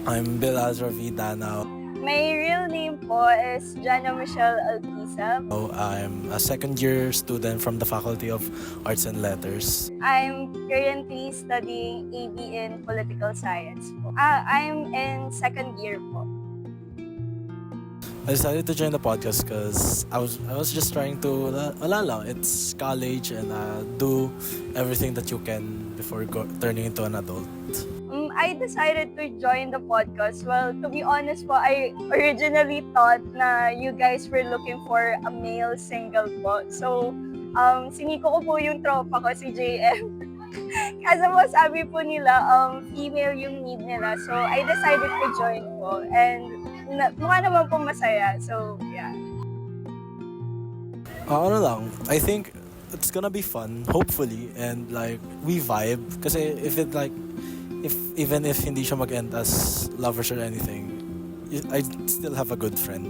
I'm Bill Azravida now. My real name po is Jana Michelle Alquiza. I'm a second-year student from the Faculty of Arts and Letters. I'm currently studying AB in Political Science po. I'm in second year po. I decided to join the podcast because I was just trying to, wala lang, it's college and do everything that you can before turning into an adult. I decided to join the podcast. Well, to be honest po, I originally thought na you guys were looking for a male single po. So, siniko ko po yung tropa ko, si JM. Kasi po sabi po nila, female yung need nila. So, I decided to join po. And mukha naman po masaya. So, yeah. Ano lang, I think it's gonna be fun, hopefully, and like, we vibe. Kasi even if hindi siya mag-end as lovers or anything, I still have a good friend.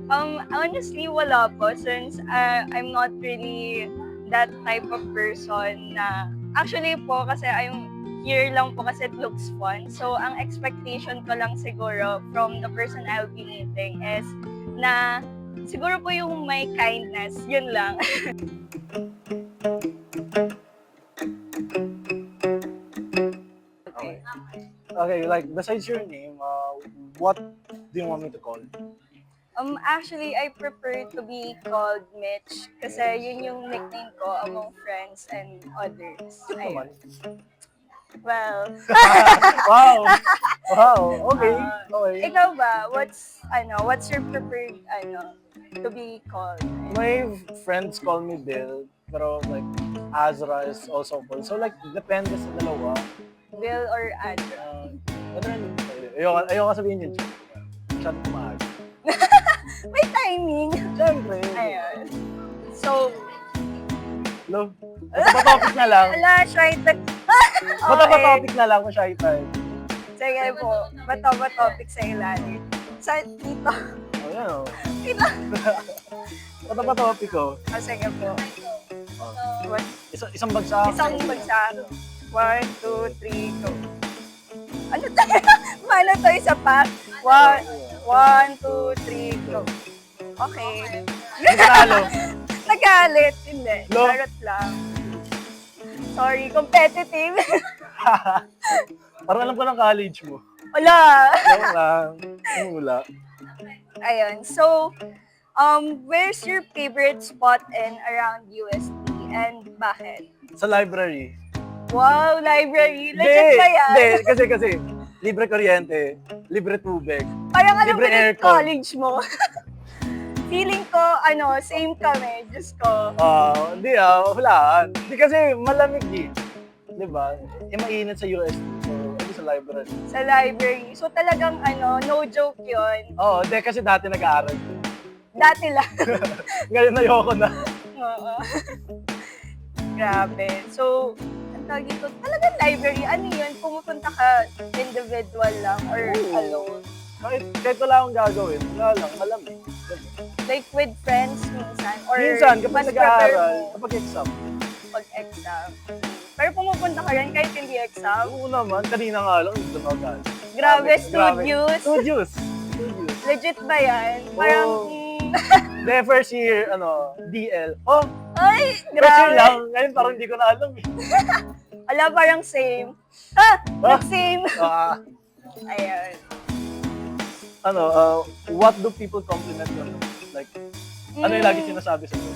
Honestly, wala po since I'm not really that type of person na actually po kasi I'm here lang po kasi it looks fun. So, ang expectation ko lang siguro from the person I'll be meeting is na siguro po yung may kindness. Yun lang. Okay, like besides your name, what do you want me to call? Actually, I prefer to be called Mitch kasi yun yung nickname ko among friends and others. Cute naman. Well, Wow! Wow! Okay. Okay. ikaw ba? What's your preferred to be called? My friends call me Bill, pero like Azra is also cool. So like depende sa dalawa. Bill or Andrew? Ayoko sabihin yun. Masyadong kumaaga. May timing. Siyempre. Ayun. So, Hello? Basta topic na lang. ala, shy type. Basta topic na lang kung shy type. Sige po, bato ba topic sa ilalim? Sa dito. Oh, yan o. Dito. Basta ba topic ko? Sige po. What? Isang bagsak. Isang bagsak. 1, 2, 3, go. Ano tayo? Paano to isa pa? 1, 2, 3, go. Okay. Nanalo. Nagalit. Hindi. No. Charot lang. Sorry, competitive. Parang alam ko ng college mo. Wala. Joke lang. Wala. Ayun. So, where's your favorite spot in around UST and bakit? Sa library. Wow, library. Legit ba yan? Hindi, kasi libre kuryente, libre tubig. Parang alam libre ko yung aircon. college mo. Feeling ko, same kami. Diyos ko. Hindi wala. Hindi kasi malamig eh. Di ba? Mainit sa UST. So, hindi sa library. Sa library. So talagang no joke yun. Hindi kasi dati nag-aaral. Dati lang. Ngayon ayoko na. Oo. Grabe. So, ang tawag dito, talagang library. Ano yun? Pumupunta ka individual lang or alone? Kahit wala akong gagawin, wala lang, malamig. Like with friends minsan? Or Minsan, kapag mas nag-aaral, prefer mo kapag exam. pag exam? Pero pumupunta ka rin kahit hindi exam? Oo naman, kanina nga lang, hindi na mag Grabe, studios. Studios. Legit ba yan? Parang, The first year, DL. ay, First year grabe. lang. Ngayon parang hindi ko na alam eh. Ala, parang same. Same. Ayan. What do people compliment you? Like, ano yung lagi sinasabi sa iyo?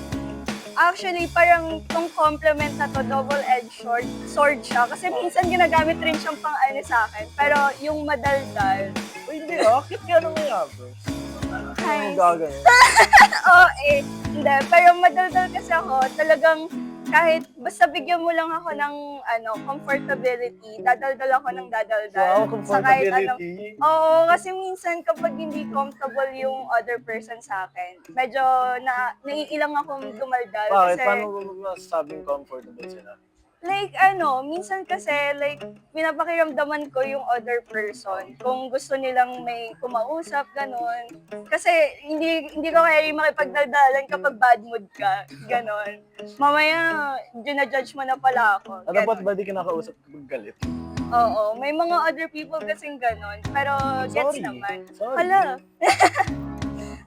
Actually, parang tong compliment na to, double-edged sword siya. Kasi minsan ginagamit rin siyang pang-ano sa akin. Pero yung madaldal, Hindi cute ka nang mayabos. Hi. Ang gagawin. hindi. Pero madaldal kasi ako, talagang kahit basta bigyan mo lang ako ng comfortability, dadaldal ako ng dadaldal. Wow, Sa kahit comfortability. Oo, kasi minsan kapag hindi comfortable yung other person sa akin, medyo naiilang akong dumaldal. Bakit? Kasi, Paano mo masasabing comfortable sila? like, minsan kasi, like, pinapakiramdaman ko yung other person. Kung gusto nilang may kumausap, ganun. Kasi, hindi ko kaya makipagdaldalan kapag bad mood ka. Ganon. Mamaya, ginajudge mo na pala ako. Ano ba't ba di kinakausap kapag galit? Oo, may mga other people kasing ganon. Pero gets Sorry. naman. Sorry. Hala.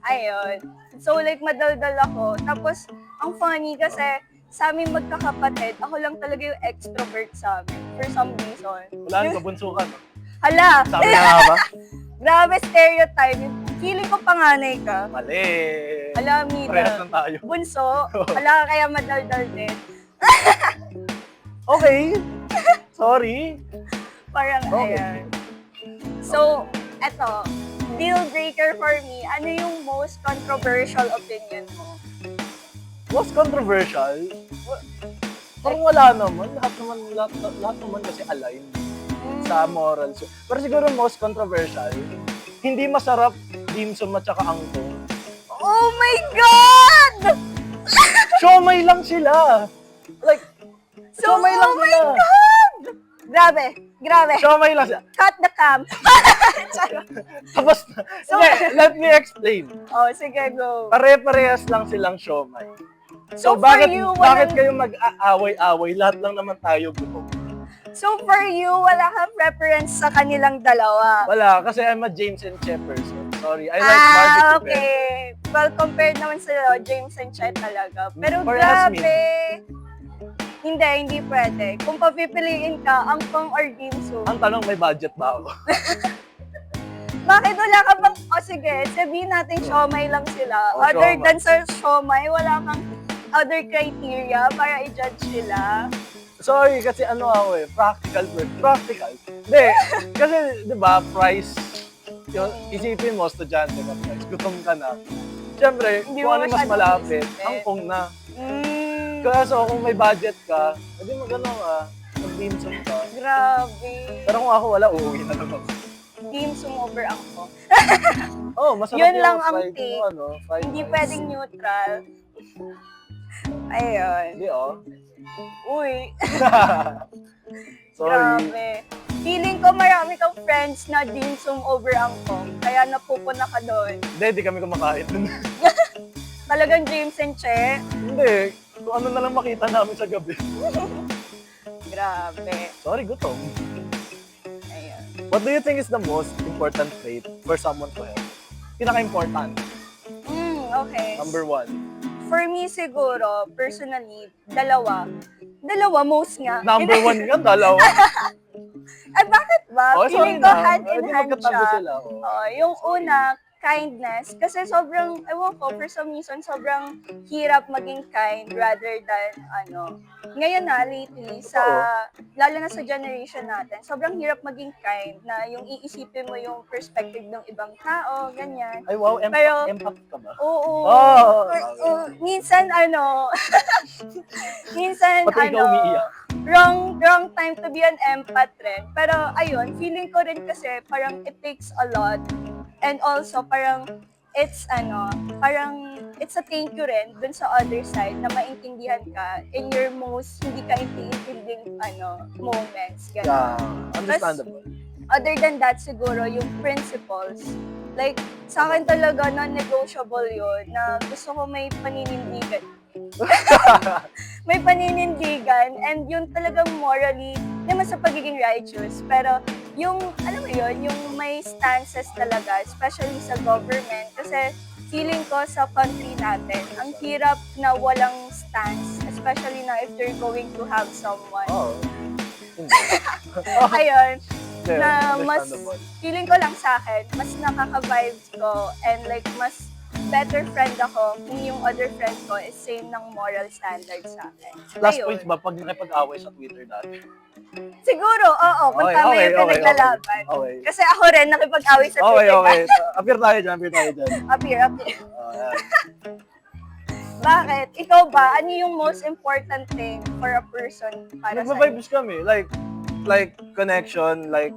Ayun. So like madaldal ako. Tapos ang funny kasi sa aming magkakapatid, ako lang talaga yung extrovert sa amin. For some reason. Wala nang kabunso ka, no? Hala! Sabi na nga ba? Grabe stereotype. Feeling ko panganay ka. Mali. Hala, Parehas Mida. lang tayo. Bunso. Hala, kaya madaldal din. Okay. Sorry. Parang Okay. ayan. So, eto. Deal breaker for me. Ano yung most controversial opinion mo? Most controversial? Parang wala naman. Lahat naman kasi aligned sa morals. Pero siguro most controversial, hindi masarap dim sum at saka angkong. Oh my God! Siomay lang sila! Like, So, siomay lang oh my sila! God! Grabe, grabe. Siomay lang sila. Cut the cam. Tapos, sige, let me explain. Oh, sige, go. Pare-parehas lang silang siomay. So, So, for bakit, you, bakit walang- kayo mag-aaway-away? Lahat lang naman tayo gutom. So, for you, wala kang preference sa kanilang dalawa. Wala, kasi I'm a James and Che person. Sorry, I like barbecue better. Okay. Well, compared naman sa James and Chet talaga. Pero Parehas grabe. Hindi pwede. Kung papipiliin ka, angkong or dimsum. Ang tanong, may budget ba ako? Bakit wala ka bang, sige, sabihin natin siomay lang sila. Oh, Other siomay. than sa siomay, wala kang other criteria para i-judge sila. Sorry, kasi ano ako eh, practical word. Practical. Hindi, kasi, di ba, price, yung, isipin mo, estudyante ka price, gutom ka na. Siyempre, Hindi kung mo ano mas masyadong malapit, isipin. angkong na. Mm, Kaso kung may budget ka, hindi mo gano'n mag-dimsum ka. grabe. Pero kung ako wala, uuwi na naman. Dimsum over angkong. Oh, masarap Yun yung lang ang fried, take. yung ano, fried Hindi rice. pwedeng neutral. Ayun. Hindi, oh. Uy, Sorry. grabe. Feeling ko marami kang friends na dimsum over angkong. Kaya napupuna ka doon. Hindi kami kumakain dun. Talagang James and Che. Hindi, kung ano na lang makita namin sa gabi. Grabe. Sorry, gutom. Ayun. What do you think is the most important trait for someone to have? Pinaka-important. Okay. Number one. For me siguro, personally, dalawa. Dalawa, most nga. Number one nga, dalawa. Ay, bakit ba? Oh, sorry Feeling ko na. hand in Di hand magkatabi siya. sila. Oh. Yung una, kindness. Kasi sobrang, ewan ko, for some reason, sobrang hirap maging kind rather than, ngayon na, lately, lalo na sa generation natin, sobrang hirap maging kind na yung iisipin mo yung perspective ng ibang tao, ganyan. Ay, wow, Pero- empath ka ba? Oo. Oh, Minsan, minsan, Pati ikaw umiiyak. wrong time to be an empath rin. Pero, ayun, feeling ko rin kasi parang it takes a lot. And also, parang it's a thank you rin dun sa other side na maintindihan ka in your most hindi ka intinding moments. Ganun. Yeah, understandable. Other than that, siguro, yung principles. Like, sa akin talaga, non-negotiable yun, na gusto ko may paninindigan. May paninindigan, and yun talagang morally, naman sa pagiging righteous, pero yung, alam mo yun, yung may stances talaga, especially sa government, kasi feeling ko sa country natin, ang hirap na walang stance, especially na if you're going to have someone. Oh. Hindi. Ayun, Yeah, na mas, understandable. feeling ko lang sa akin, mas nakaka-vibes ko and like mas better friend ako kung yung other friend ko is same ng moral standards sa akin. Last Ayun. point ba, pag nakipag-away sa Twitter dati? Siguro, oo, kung Okay, tama okay, yung okay, pinaglalaban. Okay. Kasi ako rin nakipag-away sa Okay, Twitter. okay. Appear tayo dyan. Appear. Ayan. Bakit? Ikaw ba? Ano yung most important thing for a person para sa Nagpa-vibes kami. Like connection, like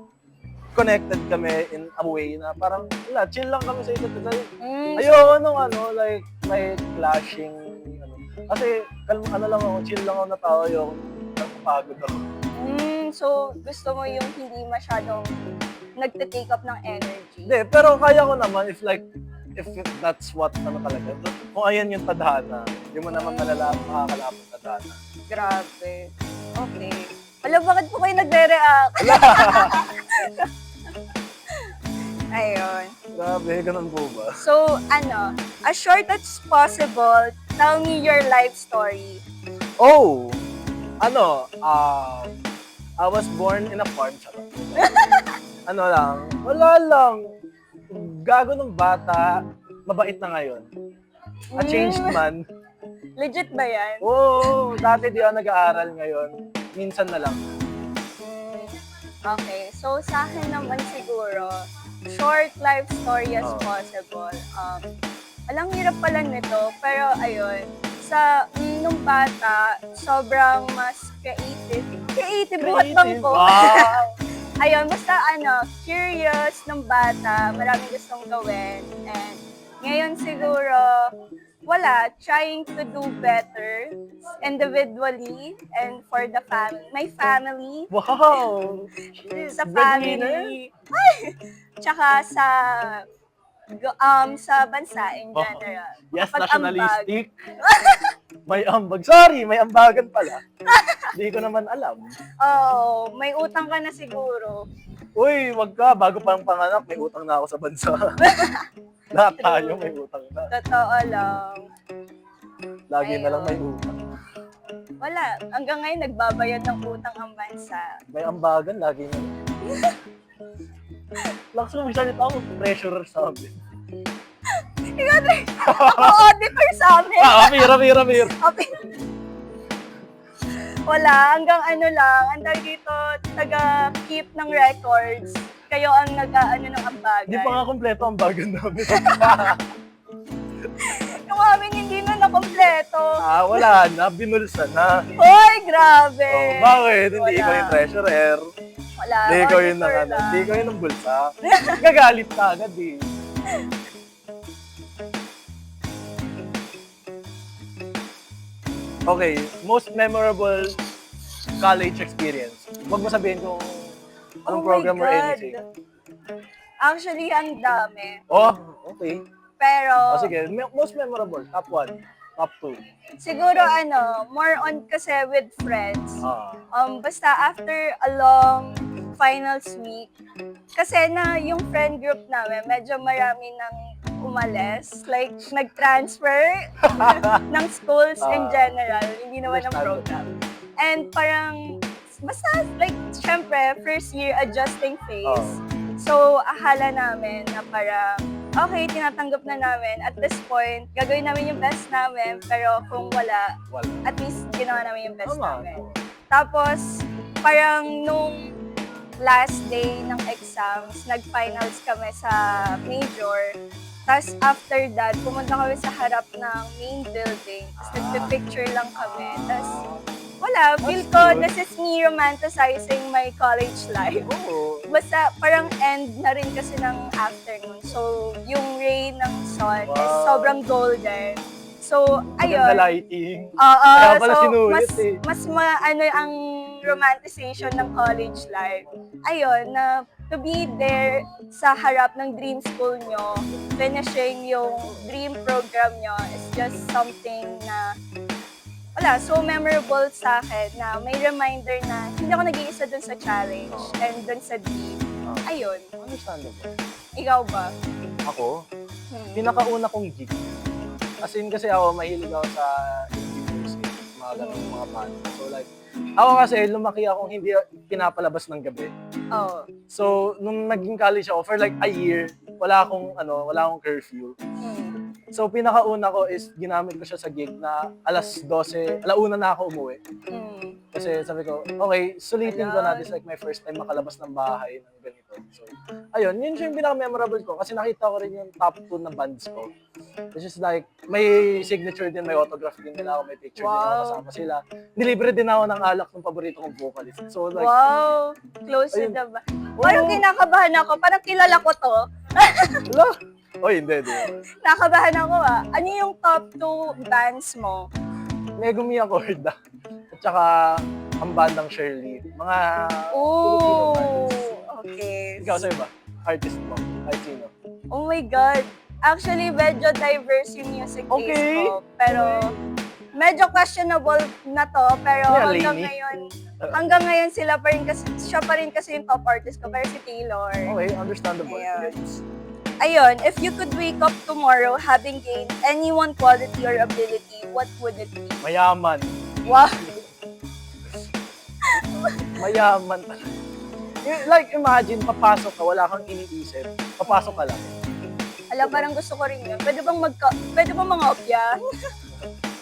connected kami in a way na parang wala, chill lang kami sa isa't isa. Ayoko like may clashing, Kasi, lang ako, chill lang ako na tao, ayoko, napapagod ako. So, gusto mo yung hindi masyadong nagte-take up ng energy. Hindi, pero kaya ko naman if that's what, talaga. Kung ayan yung tadhana, hindi mo naman makakalaman tadhana. Grabe. Okay. Wala, bakit po kayo nagre-react? Ayun. Grabe, ganun po ba? So, as short as possible, tell me your life story. Oh! I was born in a farm. Wala lang. Gago ng bata, mabait na ngayon. A changed man. Legit ba yan? Oo, dati di ako nag-aaral ngayon. Minsan na lang. Okay, so sa akin naman siguro, short life story as possible. Alang hirap pala nito, pero ayun, nung bata, sobrang mas creative buhat bang ko. Wow! Ayun, basta curious ng bata, maraming gustong gawin. And ngayon siguro, trying to do better individually and for the family. My family. Wow! Sa Breadwinner? family. Ay! Tsaka sa bansa in general. Yes, Pag-ambag. nationalistic. May ambag. Sorry, may ambagan pala. Hindi ko naman alam. Oo, may utang ka na siguro. Uy, wag ka. Bago pa ang panganak, may utang na ako sa bansa. Lahat tayo may utang na. Totoo lang. Lagi na lang may Ayun. utang. Wala. Hanggang ngayon, nagbabayad ng utang ang bansa. May ambagan, lagi na lang. Lakas mo magsalita ako, treasurer sa amin. Ako auditor sa amin. Amir. Okay. Wala. Hanggang lang. Ang dito, taga-keep ng records. Kayo ang nag-ano ng ambagan. Hindi pa nga kompleto ang ambagan namin. Yung amin hindi na nakompleto. Wala na. Binulsa na. Hoy, grabe. Bakit? Hindi Wala. ikaw yung treasurer. Wala. Hindi ikaw yung auditor lang. Hindi ikaw yung ng bulsa. Gagalit ka agad eh. Okay, most memorable college experience. Huwag mo sabihin kung anong Oh my program or God. anything. Actually, ang dami. Oh, okay. Pero, Sige, most memorable, top 1, top 2. siguro more on kasi with friends. Ah. Basta after a long finals week, kasi yung friend group namin, medyo marami nang umalis. Like, nag-transfer ng schools in general. Hindi naman ng program. And parang, basta like, syempre, first year adjusting phase. So, akala namin na parang, okay, tinatanggap na namin. At this point, gagawin namin yung best namin. Pero kung wala, at least ginawa namin yung best Tama. namin. Tapos, parang nung last day ng exams, nag-finals kami sa major. Tapos after that, pumunta kami sa harap ng main building. Tapos nagpipicture lang kami. Tapos wala, feel ko, this is me romanticizing my college life. Oo. Basta parang end na rin kasi ng afternoon. So, yung ray ng sun is Wow. sobrang golden. So, Maganda ayun. lighting. Oo, Kaya pala so sinulit mas ang romanticization ng college life. Ayun, na to be there sa harap ng dream school nyo, finishing yung dream program nyo is just something na so memorable sa akin na may reminder na hindi ako nag-iisa dun sa challenge and dun sa dream. Ayun. Understandable. Ikaw ba? Ako, pinakauna kong gig. As in kasi ako, mahilig ako sa indie music, mga ganun, mga band. So like, ako kasi lumaki akong hindi pinapalabas ng gabi. Oh. So, nung naging college ako, for like a year, wala akong curfew. So, pinakauna ko is ginamit ko siya sa gig na alas 12, alauna na ako umuwi. Kasi sabi ko, okay, sulitin ko na. This like my first time makalabas ng bahay ng ganito. So, ayun, yun siya yung pinaka-memorable ko kasi nakita ko rin yung top 2 na bands ko. Which is like, may signature din, may autograph din nila ako, may picture din ako kasama sila. Nilibre din ako ng alak ng paborito kong vocalist. So like, Wow! Close to ayun. the Parang kinakabahan ako. Parang kilala ko to. Wala. Oy, hindi. Nakabahan ako Ano yung top 2 bands mo? Megumi Accorda. At saka, ang bandang Shirley. Mga Filipino Oh, bands. okay. Ikaw, sa'yo ba? Artist mo? Kahit sino? Oh my God. Actually, medyo diverse yung music taste Okay. ko. Pero, medyo questionable na to, pero Yeah, hanggang Lainey. ngayon siya pa rin kasi yung top artist ko, pero si Taylor. Okay, understandable. Yeah. Yes. Ayun, if you could wake up tomorrow having gained any one quality or ability, what would it be? Mayaman. Wow. Mayaman talaga. Like, imagine, papasok ka, wala kang iniisip. Papasok ka lang. Alam, parang gusto ko rin yun. Pwede bang mga opya?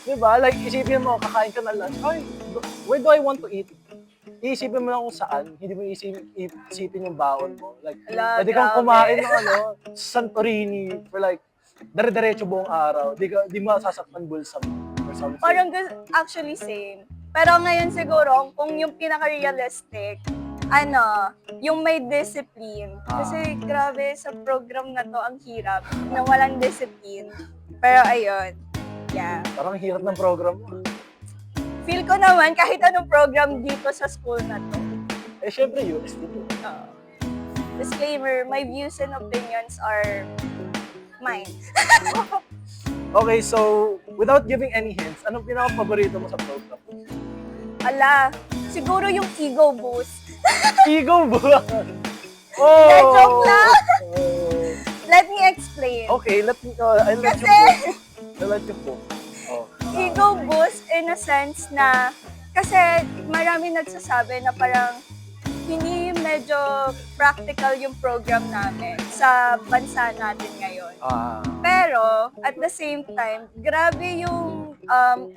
Diba? Like, isipin mo, kakain ka na lunch. Ay, where do I want to eat? Iisipin mo lang kung saan. Hindi mo isipin yung baon mo. Like, Ala, pwede kang grabe. kumain ng Santorini for like, dire-diretso buong araw. Di mo sasaktan bulsa mo or something. Parang actually same. Pero ngayon siguro, kung yung pinaka-realistic, yung may discipline. Kasi grabe, sa program na to, ang hirap na walang discipline. Pero ayun, yeah. Parang hirap ng program mo. Feel ko naman kahit anong program dito sa school na to. Eh, syempre, UST to. Disclaimer, my views and opinions are mine. Okay, so, without giving any hints, anong pinaka-paborito mo sa program? Ala, siguro yung ego boost. Ego ba? Oh! Hindi, joke lang. Oh. Let me explain. Okay, I'll let you Kasi, po. I'll let you po. Oh. ego boost in a sense na, kasi marami nagsasabi na parang hindi medyo practical yung program namin sa bansa natin ngayon. Pero, at the same time, grabe yung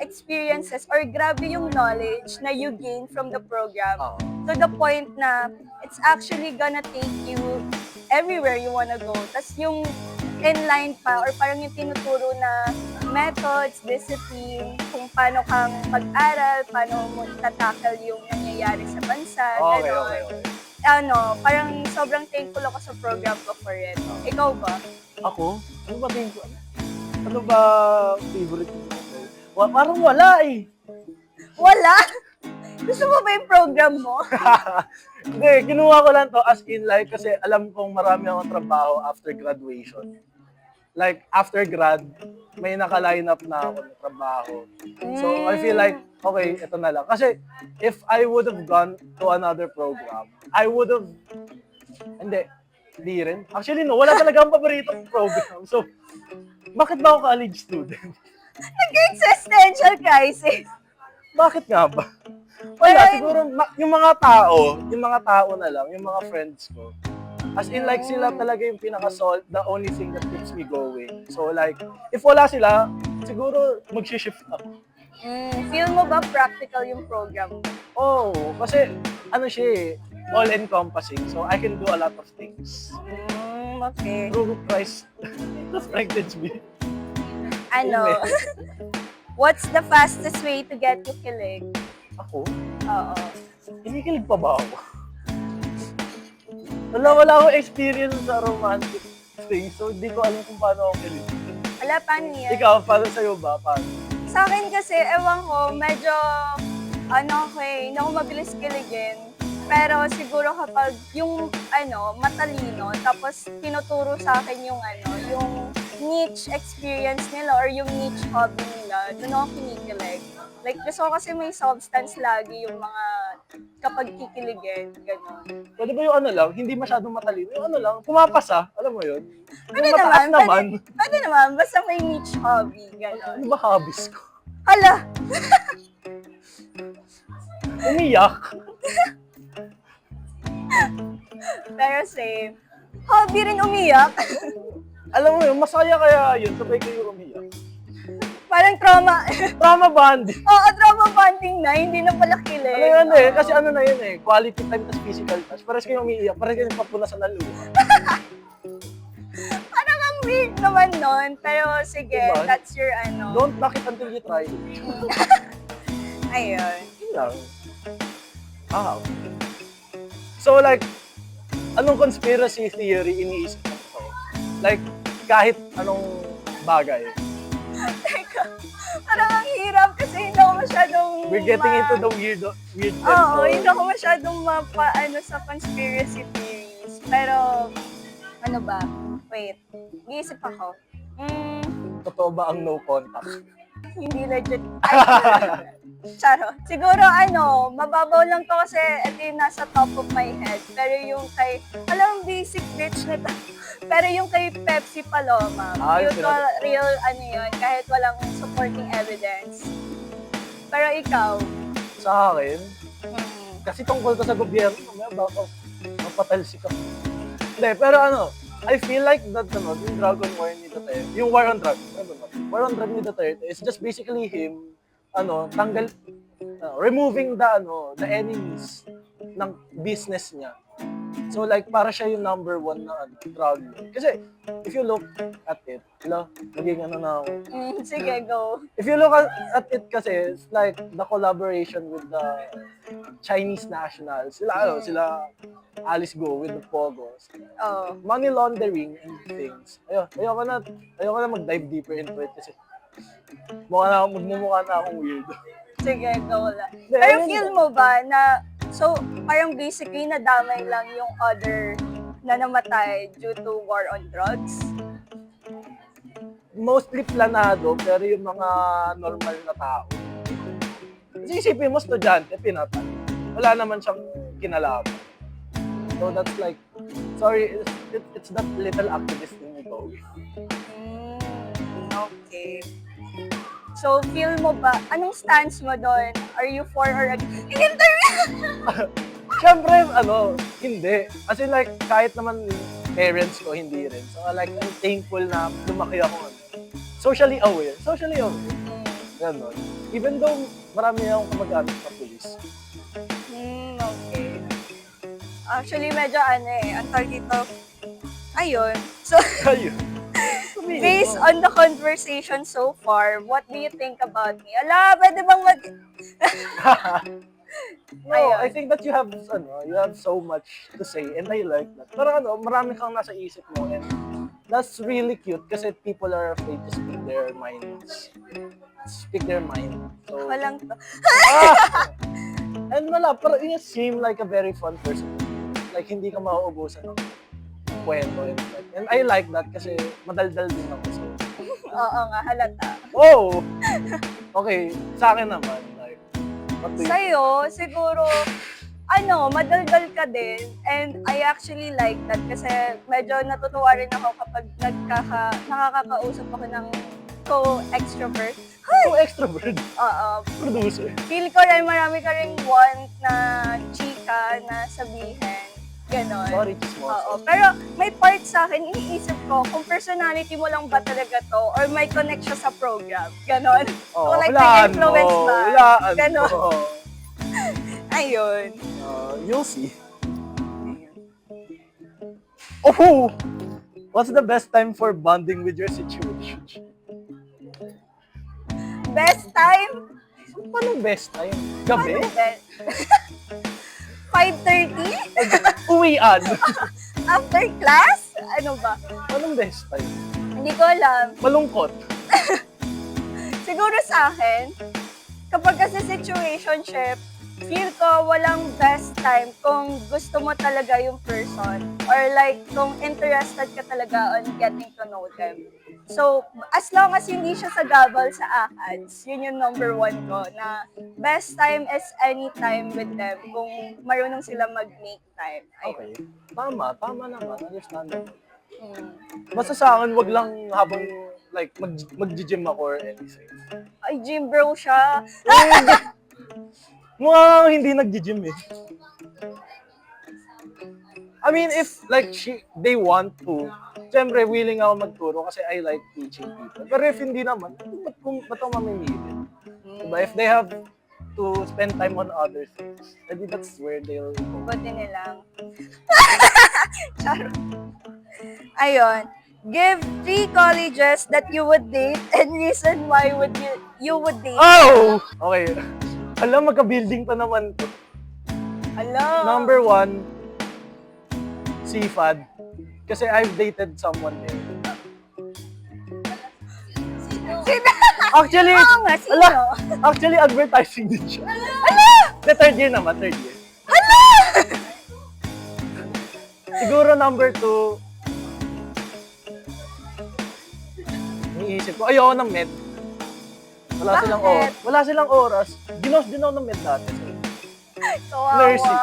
experiences or grabe yung knowledge na you gain from the program to the point na it's actually gonna take you everywhere you wanna go. Tapos yung inline pa or parang yung tinuturo na methods, discipline, kung paano kang mag-aral, paano mo tatakal yung nangyayari sa bansa, Okay. Parang sobrang thankful ako sa program ko for it. Ikaw ba? Ako? Ano ba tingin ko? Ano ba favorite mo? Parang wala eh. Wala? Gusto mo ba yung program mo? Hindi, kinuha ko lang to as in like kasi alam kong marami akong trabaho after graduation. Like, after grad, may naka-line up na ako ng trabaho. So, I feel like, okay, ito na lang. Kasi, if I would have gone to another program, I would have, hindi rin. Actually, no, wala talaga ang paboritong program. So, bakit ba ako college student? Nag-existential crisis. Bakit nga ba? Wala, Well, siguro yung mga tao na lang, yung mga friends ko. As in like sila talaga yung the only thing that keeps me going. So like, if wala sila, siguro mag-shift ako. Feel mo ba practical yung program mo? Oh, kasi ano siya eh, all-encompassing. So I can do a lot of things. Okay. Through Christ strengthens me. What's the fastest way to get you kilig? Ako? Oo. Kinikilig pa ba ako? Wala akong experience sa romantic thing, so hindi ko alam kung paano ako kilig. Wala, paano yan? Ikaw, paano sa'yo ba? Paano? Sa akin kasi, ewan ko, medyo, hindi ako mabilis kiligin. Pero siguro kapag yung, matalino, tapos tinuturo sa akin yung, yung niche experience nila or yung niche hobby nila, doon ako kinikilig. Like, gusto ko kasi may substance lagi yung mga kapag kikiligin, gano'n. Pwede ba yung hindi masyadong matalino? Yung lang, pumapasa, alam mo yun? Pwede Yung mataas naman, pwede naman, basta may niche hobby, gano'n. Ano ba hobbies ko? Hala! Umiyak. Pero same. Hobby rin umiyak. Alam mo yun, masaya kaya yun, sabay kayo umiyak. Parang trauma. Trauma bonding. Oo, trauma bonding na, hindi na pala kilig. Ano yun eh, kasi ano na yun eh, quality time tas physical touch. Parang kayo umiiyak, parang kayo papunasan ng luha. Parang ang weird naman nun, pero sige, Diba? that's your Don't knock it until you try it. Ayun. Yun lang. So like, anong conspiracy theory iniisip mo ko? Like, kahit anong bagay. Teka, parang ang hirap kasi hindi ako masyadong We're getting into the weird Oo, territory. hindi ako masyadong mapaano sa conspiracy theories. Pero, ano ba? Wait, iisip ako. Totoo ba ang no contact? Hindi legit. Ay, charo. Siguro mababaw lang to kasi ito yung nasa top of my head. Pero yung kay, alam, basic bitch nito. Pero yung kay Pepsi Paloma, Yung mutual, real, yun, kahit walang supporting evidence. Pero ikaw? Sa akin, kasi tungkol to sa gobyerno, may baka mapatalsik ako. Hindi, pero I feel like that yung Dragon War ni Duterte, yung War on Drugs, War on Drugs ni Duterte is just basically him, removing the enemies ng business niya. So like, para siya yung number one na drug lord. Kasi, if you look at it, naging na ako. Sige, go. If you look at it kasi, it's like the collaboration with the Chinese nationals. Sila Alice Go with the Pogos. Oh. Money laundering and things. Ayoko na mag-dive deeper into it kasi magmumukha na akong weird. Sige, go lang. Pero feel mo ba na, so parang basically nadamay lang yung other na namatay due to war on drugs? Mostly planado, pero yung mga normal na tao. Kasi isipin mo, estudyante, pinatay. Wala naman siyang kinalaman. So that's like, sorry, it's that little activist in me going. Okay. So, feel mo ba, anong stance mo doon? Are you for or against? Siyempre, hindi. As in like, kahit naman parents ko, hindi rin. So like, I'm thankful na lumaki ako socially aware. Ganon. Even though marami akong kamag-anak sa police. Okay. Actually, medyo ang tawag dito, ayun. So, Ayun. based on the conversation so far, what do you think about me? Ala, pwede bang No, I think that you have so much to say and I like that. Pero marami kang nasa isip mo and that's really cute kasi people are afraid to speak their minds. So, walang to. And pero you seem like a very fun person. Like, hindi ka mauubusan ng kwento and I like that kasi madaldal din ako. So. Oo nga, halata. Oh! Okay, sa akin naman, like, sa'yo, siguro, madaldal ka din. And I actually like that kasi medyo natutuwa rin ako kapag nakakakausap ako ng co-extrovert. Co-extrovert? Oo. Producer. Feel ko rin marami ka rin want na chika na sabihin. Ganon. Sorry, chismoso. Oo. Pero may part sa akin, iniisip ko kung personality mo lang ba talaga to or may connection sa program. Ganon. Kung like may influence ba. Ganon. Ayun. You'll see. Oh! What's the best time for bonding with your situation? Best time? Paano best time? Gabi? 5:30? Uwian. After class? Ano ba? Anong best time? Hindi ko alam. Malungkot. Siguro sa akin, kapag kasi situationship, feel ko walang best time kung gusto mo talaga yung person or like kung interested ka talaga on getting to know them. So, as long as hindi siya sagabal sa ACADS, yun yung number one ko na best time is any time with them kung marunong sila mag-make time. Okay. Tama naman. Understandable. Basta sa akin, wag lang habang like mag-gym ako or anything. Ay, gym bro siya. Mukhang hindi nag-gym eh. I mean, if like they want to, siyempre willing ako magturo kasi I like teaching people. Pero if hindi naman, ba't ako mamimili? Diba? If they have to spend time on other things, maybe that's where they'll go. Buti nilang. Charo. Ayun. Give 3 colleges that you would date and reason why would you would date. Oh! Okay. Alam, magka-building pa naman to. Hello. Number 1, CFAD. Kasi I've dated someone there. Sino? Actually, Oo nga, sino? Actually, advertising din siya. The third year naman, third year. Siguro number 2, iniisip ko, ayoko ng med. Bakit? Wala silang oras. Ginos din ako ng med dati. Kawawa. Nursing.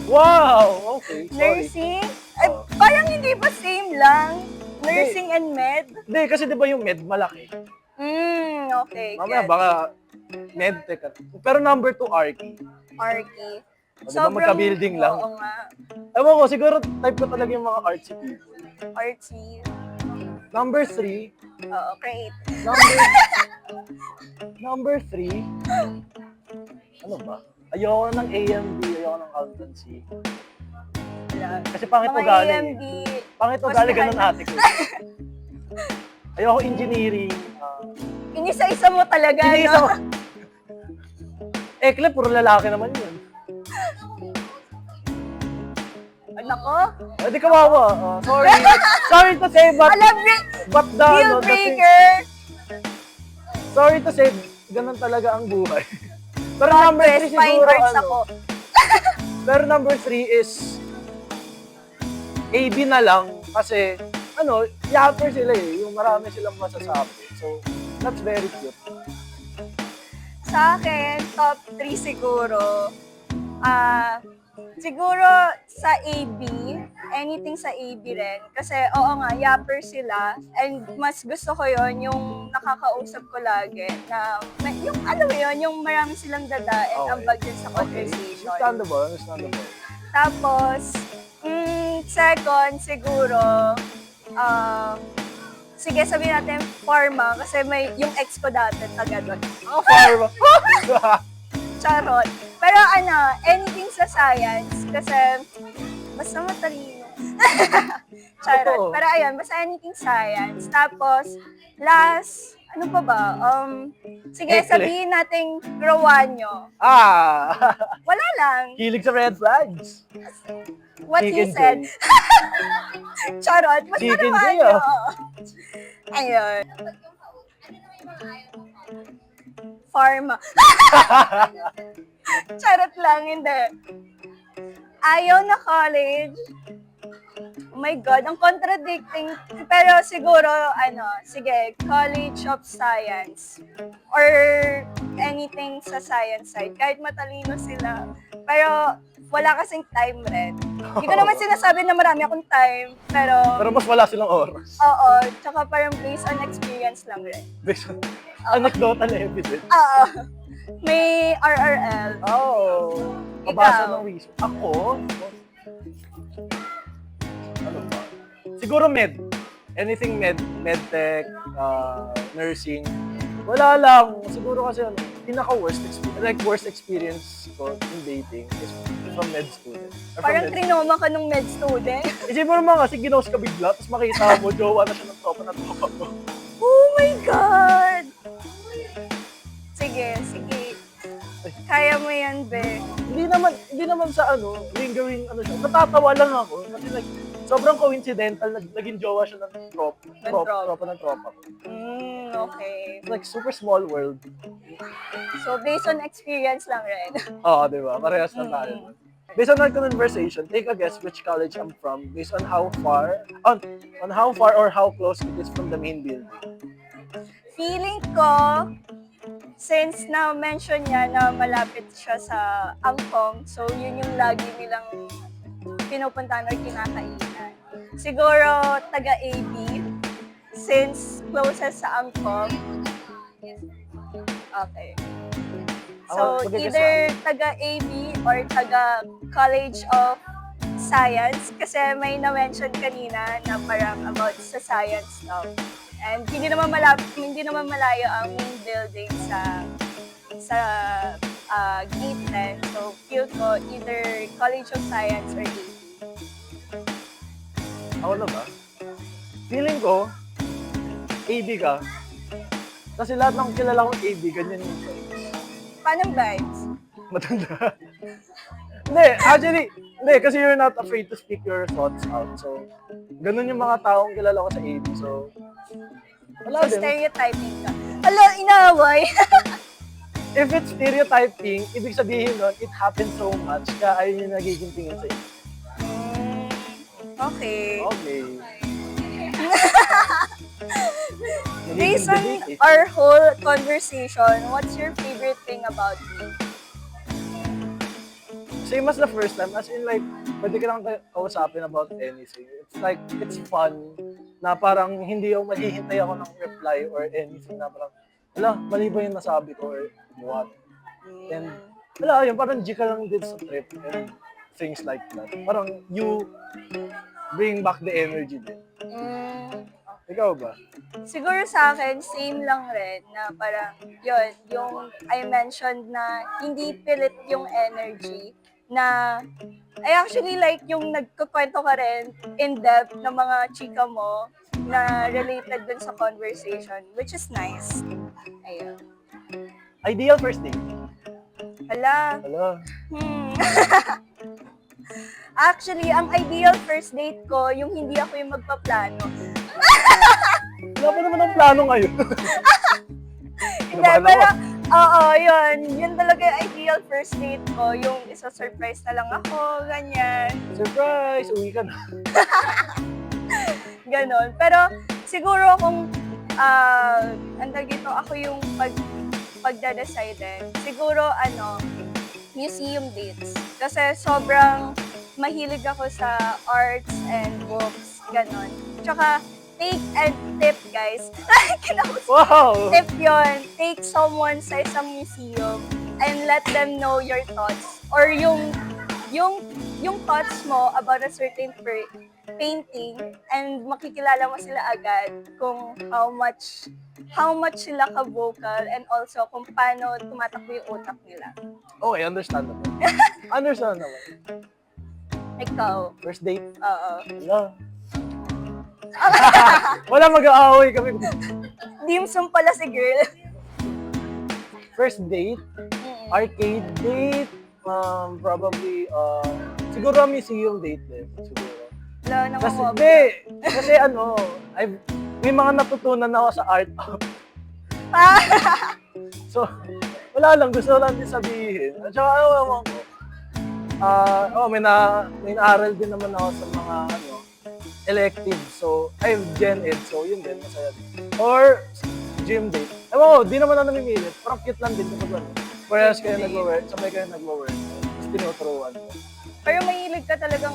Wow! Okay, sorry. Nursing? Ay, Oo. parang hindi ba same lang? Nursing and med? Hindi, kasi di ba yung med malaki? Okay. Mamaya Get baka medtech. Pero number 2, Arky. Arky. Di ba magka-building lang? Oo nga. Ewan ko, siguro type ko talaga yung mga artsy people. Artsy. Number 3, Oo, great. number 3, ano ba? Ayoko ng AMD, ayoko ng accountancy. Wala. Kasi pangit Mga ugali. AMD. Pangit ugali, ganun Postahan. ate ko. Ayoko engineering. Inisa-isa mo talaga, Iniisa no? ko. Ekle, puro lalaki naman yun. Nako. Di kawawa. Sorry. Sorry to say, but Alam, the, deal ano, the thing- breaker. sorry to say, ganun talaga ang buhay. Pero number 3 Yes, fine siguro, arts ako. pero number 3 is AB na lang kasi yapper sila yung marami silang masasabi. So, that's very cute. Sa akin, top 3 siguro. Siguro sa AB, anything sa AB rin. Kasi oo nga, yapper sila. And mas gusto ko yon yung nakakausap ko lagi. Na, yung ano yun, yung marami silang dada and Okay. ambag din sa conversation. Understandable. Tapos, second, siguro, sige, sabihin natin pharma kasi may yung ex ko dati taga doon. Pharma. Charot. Pero anything sa science kasi basta matalino. Totoo. Charot. Pero ayun, basta anything science. Tapos, last, ano pa ba? Sige, Ekle. sabihin natin Rowanyo. Wala lang. Hilig sa red flags. What he Chicken said. Joy. Charot. Basta Chicken Rowanyo. Joy, Ayun. Pharma. Charot lang, hindi. Ayaw na college. Oh my God, ang contradicting. Pero siguro, sige, College of Science. Or anything sa science side. Kahit matalino sila. Pero wala kasing time rin. Hindi ko naman sinasabi na marami akong time. Pero Mas wala silang oras. oo, tsaka parang based on experience lang rin. Based on anecdotal evidence. Oo. May RRL. Oh. Kabasa Ikaw? ng research. Ako? Ano ba? Siguro med. Anything medtech, nursing. Wala lang. Siguro kasi worst experience ko in dating is from med student. Or from Parang med- trinoma ka nung med student. Isipin mo naman kasi ginos ka bigla, tapos makita mo, jowa na siya ng tropa mo. Oh my God! Sige. Kaya mo yan, be. Hindi naman sa lingering siya. Natatawa lang ako. Kasi sobrang coincidental, naging jowa siya ng tropa ng tropa ko. Okay. It's like super small world. So, based on experience lang rin. Oo, di ba? Parehas na tayo. Based on our conversation, take a guess which college I'm from based on how far or how close it is from the main building. Feeling ko, since na-mention niya na malapit siya sa Angkong, so yun yung lagi nilang pinupuntahan or kinakainan. Siguro taga-AB, since closest sa Angkong. Okay. So, either taga-AB or taga-College of Science kasi may na-mention kanina na parang about sa science stuff. And hindi naman malayo ang main building sa gate 10. So, feel ko either College of Science or AB. Ako na ba? Feeling ko, AB ka. Kasi lahat ng kilala kong AB, ganyan yung face. Paano vibes? Matanda. Hindi, kasi you're not afraid to speak your thoughts out. So, ganun yung mga taong kilala ko sa AB. So, wala So, din. stereotyping ka. Hala, inaaway. If it's stereotyping, ibig sabihin nun, it happens so much, kaya ayun yung nagiging tingin sa'yo. Okay. Okay. Based on debate, eh. our whole conversation, what's your favorite thing about me? Same as the first time, as in like, pwede ka lang kausapin about anything. It's like, it's fun, na parang hindi ako maghihintay ako ng reply or anything na parang, wala, mali ba yung nasabi ko or what? And, wala, yun, parang G ka lang din sa trip and things like that. Parang you bring back the energy din. Mm, Ikaw ba? siguro sa akin, same lang rin na parang, yun, yung I mentioned na hindi pilit yung energy na I actually like yung nagkukwento ka rin in depth ng mga chika mo na related dun sa conversation, which is nice. Ayun. Ideal first date? Hala. Hello? Actually, ang ideal first date ko, yung hindi ako yung magpaplano. Wala pa naman ang plano ngayon. Hindi, pero, oo, yun. Yun talaga yung ideal first date ko. Yung isa-surprise na lang ako, ganyan. Surprise! Uwi ka na. Ganon. Pero, siguro kung, andag dito, ako yung pagdadecide din. Siguro, museum dates. Kasi sobrang mahilig ako sa arts and books, ganon. Tsaka, take and tip, guys. Wow! Tip yon, take someone sa isang museum and let them know your thoughts or yung thoughts mo about a certain painting and makikilala mo sila agad kung how much sila ka-vocal and also kung paano tumatakbo yung utak nila. Okay, understandable. Understandable. Ikaw. First date? Oo. Wala. Wala mag-aaway kami. Dimsum pala si girl. First date? Mm-mm. Arcade date? Probably, siguro museum date din. Siguro. Wala naman Kasi, mo. hindi. Kasi may mga natutunan ako sa art. So, wala lang. Gusto lang din sabihin. At saka, ewan ko. May naaral din naman ako sa mga, elective. So, Gen Ed. So, yun din. Masaya din. Or, gym date. Ewan ko, di naman ako namimilit. Parang cute lang din kapag ano. Whereas kayo nag-work, sabay kayo nag-work. Tapos tinuturuan ko. Pero mahilig ka talagang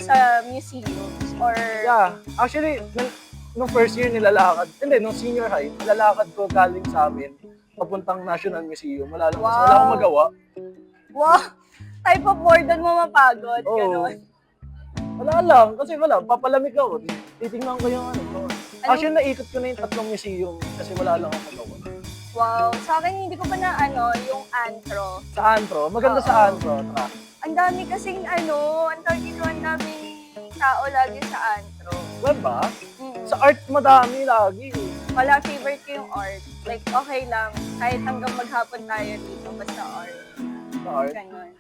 sa museums or... Yeah. Actually, nung first year nung senior high, nilalakad ko galing sa amin, papuntang National Museum. Wala lang, kasi wala akong magawa. Wow! Type of boredom mo mapagod, Oo. gano'n. Wala lang, kasi papalamig ako. Titingnan ko yung Actually, naikot ko na yung 3 museum kasi wala lang akong magawa. Wow! Sa akin, hindi ko pa na yung antro. Sa Antro, maganda sa Antro. Ang dami kasing ang daming tao lagi sa antro. Diba? Mm. Sa art, madami lagi. Wala, favorite ko yung art. Like, okay lang. Kahit hanggang maghapon tayo dito, basta art. Sa art. Ganon.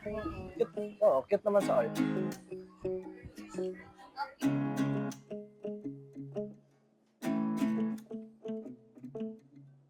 Mm-mm. Cute naman sa art.